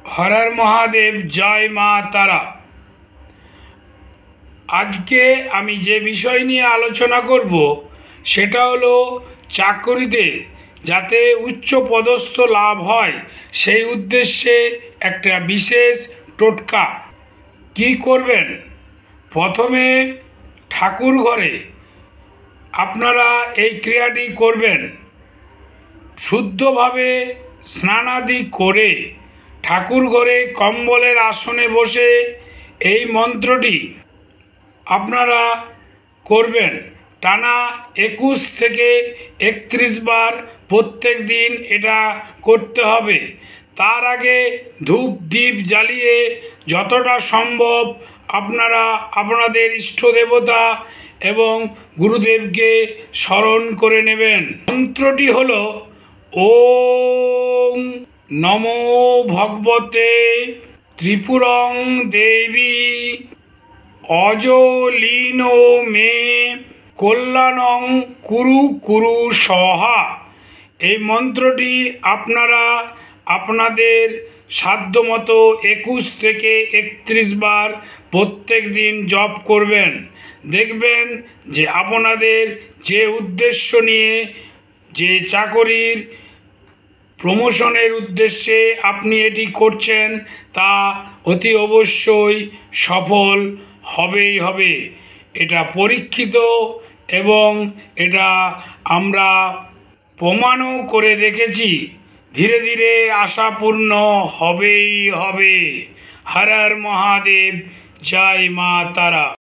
हर हर महादेव जय मा तारा। आज के आमी जे विषय निये आलोचना करब सेटा हलो चाकरिते जाते उच्च पदस्थ लाभ हय सेई उद्देश्ये एकटा विशेष टोटका। कि करबेन, प्रथमे ठाकुर घरे आपनारा एई क्रियाटी करबेन। शुद्धभावे स्नानादि करे ठाकुर घरे कम्बलेर आसने बसे एई मंत्रटी आपनारा करबेन। टाना 21 থেকে 31 बार प्रत्येक दिन एटा करते हबे। तार आगे धूप दीप जालिए যতটা सम्भव आपनारा आपनादेर इष्ट देवता एवं गुरुदेव के स्मरण करे नेबेन। मंत्रटी हलो ओम नमो भगवते त्रिपुरं देवी अजलिनो मे कल्याणं कुरु कुरु स्वाहा। এই মন্ত্রটি আপনারা আপনাদের সাধ্যমতো 21 থেকে 31 বার প্রত্যেক দিন জপ করবেন। দেখবেন যে আপনাদের যে উদ্দেশ্য নিয়ে যে চাকরির প্রমোশনের উদ্দেশ্যে আপনি এটি করছেন তা অতি অবশ্যই সফল হবেই হবে। এটা পরীক্ষিত এবং এটা আমরা প্রমাণও করে দেখেছি। ধীরে ধীরে আশা পূর্ণ হবেই হবে। হর হর মহাদেব, জয় মা তারা।